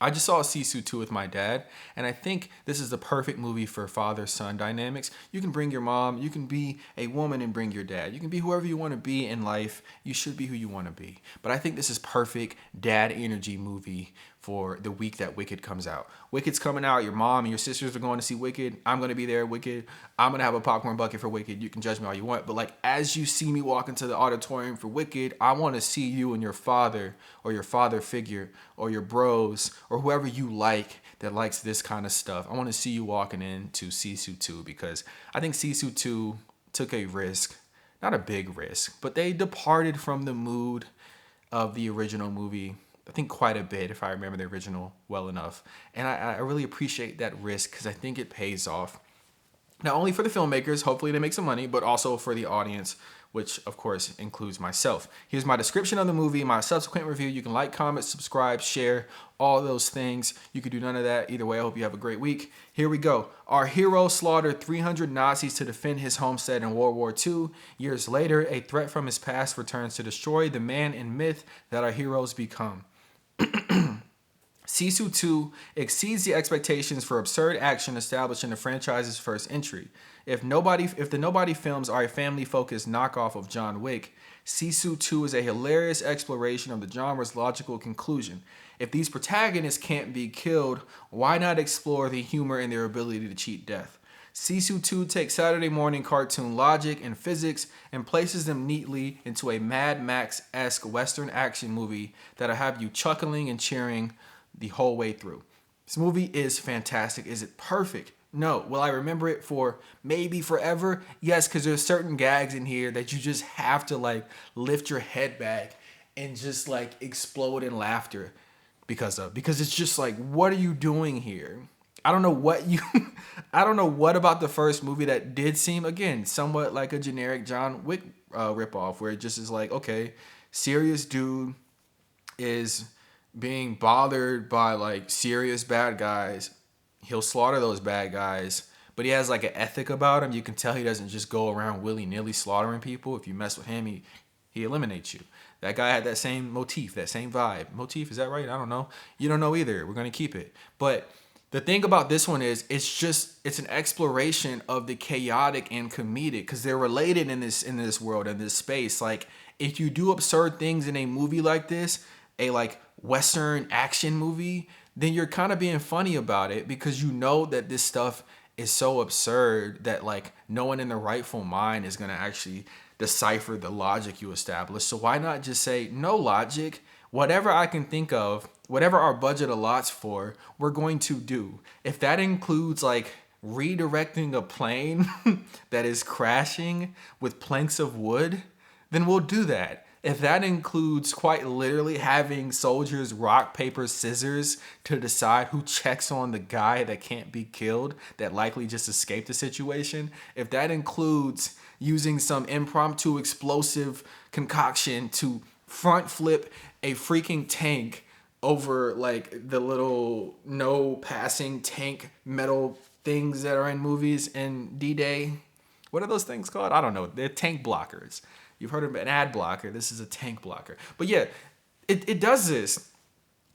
I just saw Sisu 2 with my dad, and I think this is the perfect movie for father-son dynamics. You can bring your mom, you can be a woman and bring your dad. You can be whoever you want to be in life. You should be who you want to be. But I think this is perfect dad energy movie for the week that Wicked comes out. Wicked's coming out. Your mom and your sisters are going to see Wicked. I'm going to be there, Wicked. I'm going to have a popcorn bucket for Wicked. You can judge me all you want. But like, as you see me walk into the auditorium for Wicked, I want to see you and your father or your father figure or your bros or whoever you like that likes this kind of stuff. I want to see you walking into Sisu 2 because I think Sisu 2 took a risk. Not a big risk, but they departed from the mood of the original movie. I think quite a bit, if I remember the original well enough. And I really appreciate that risk because I think it pays off. Not only for the filmmakers, hopefully they make some money, but also for the audience, which of course includes myself. Here's my description of the movie, my subsequent review. You can like, comment, subscribe, share, all those things. You could do none of that. Either way, I hope you have a great week. Here we go. Our hero slaughtered 300 Nazis to defend his homestead in World War II. Years later, a threat from his past returns to destroy the man and myth that our heroes become. Sisu 2 exceeds the expectations for absurd action established in the franchise's first entry. If the Nobody films are a family-focused knockoff of John Wick, Sisu 2 is a hilarious exploration of the genre's logical conclusion. If these protagonists can't be killed, why not explore the humor in their ability to cheat death? Sisu 2 takes Saturday morning cartoon logic and physics and places them neatly into a Mad Max-esque Western action movie that'll have you chuckling and cheering the whole way through. This movie is fantastic. Is it perfect? No. Will I remember it for maybe forever? Yes, because there's certain gags in here that you just have to like lift your head back and just like explode in laughter because it's just like, what are you doing here? I don't know what about the first movie that did seem, again, somewhat like a generic John Wick ripoff, where it just is like, okay, serious dude is being bothered by like serious bad guys. He'll slaughter those bad guys, but he has like an ethic about him. You can tell he doesn't just go around willy-nilly slaughtering people. If you mess with him, he eliminates you. That guy had that same motif, that same vibe. Motif, is that right? I don't know. You don't know either. We're going to keep it. But the thing about this one is it's an exploration of the chaotic and comedic because they're related in this world, in this space. Like, if you do absurd things in a movie like this, a like Western action movie, then you're kind of being funny about it because you know that this stuff is so absurd that like no one in their rightful mind is going to actually decipher the logic you establish. So why not just say no logic? Whatever I can think of, whatever our budget allots for, we're going to do. If that includes like redirecting a plane that is crashing with planks of wood, then we'll do that. If that includes quite literally having soldiers rock, paper, scissors to decide who checks on the guy that can't be killed, that likely just escaped the situation, if that includes using some impromptu explosive concoction to front flip a freaking tank over like the little no passing tank metal things that are in movies in D-Day. What are those things called? I don't know. They're tank blockers. You've heard of an ad blocker. This is a tank blocker. But yeah, it does this.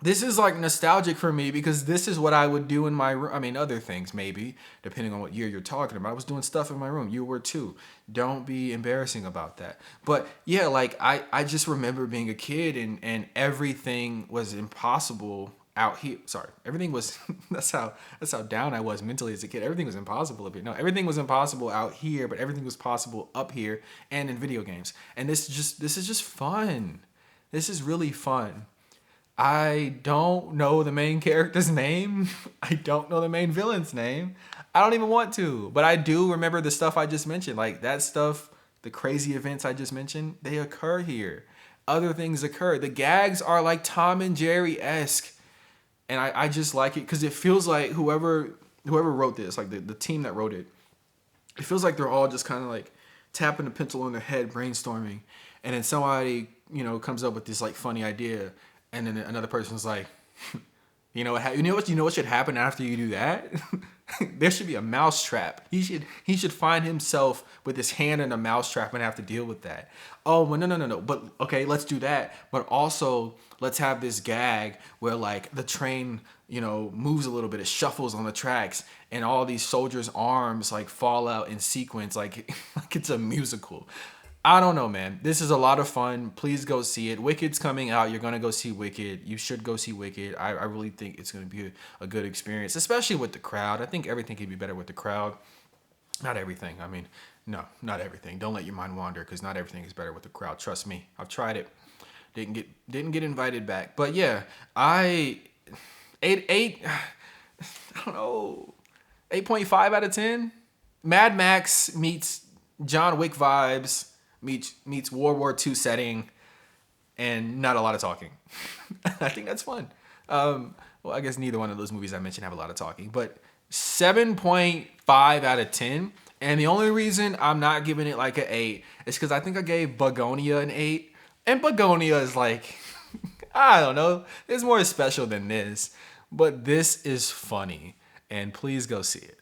This is like nostalgic for me because this is what I would do in my room. I mean, other things maybe, depending on what year you're talking about. I was doing stuff in my room. You were too. Don't be embarrassing about that. But yeah, like I just remember being a kid and everything was impossible out here. Sorry, everything was, that's how down I was mentally as a kid. Everything was impossible up here. No, everything was impossible out here, but everything was possible up here and in video games. And this is just fun. This is really fun. I don't know the main character's name. I don't know the main villain's name. I don't even want to, but I do remember the stuff I just mentioned. Like that stuff, the crazy events I just mentioned, they occur here. Other things occur. The gags are like Tom and Jerry-esque. And I just like it because it feels like whoever wrote this, like the team that wrote it, it feels like they're all just kind of like tapping a pencil on their head, brainstorming. And then somebody, comes up with this like funny idea. And then another person's like, you know what should happen after you do that? There should be a mousetrap. He should find himself with his hand in a mousetrap and have to deal with that. Oh, well, no. But okay, let's do that. But also, let's have this gag where like the train, moves a little bit, it shuffles on the tracks, and all these soldiers' arms like fall out in sequence, like like it's a musical. I don't know, man. This is a lot of fun. Please go see it. Wicked's coming out. You're gonna go see Wicked. You should go see Wicked. I really think it's gonna be a good experience, especially with the crowd. I think everything could be better with the crowd. Not everything. I mean, no, not everything. Don't let your mind wander, because not everything is better with the crowd. Trust me. I've tried it. Didn't get invited back. But yeah, I eight. I don't know. 8.5 out of 10. Mad Max meets John Wick vibes meets World War II setting, and not a lot of talking. I think that's fun. Well, I guess neither one of those movies I mentioned have a lot of talking, but 7.5 out of 10. And the only reason I'm not giving it like an 8 is because I think I gave Begonia an 8. And Begonia is like, I don't know, it's more special than this. But this is funny. And please go see it.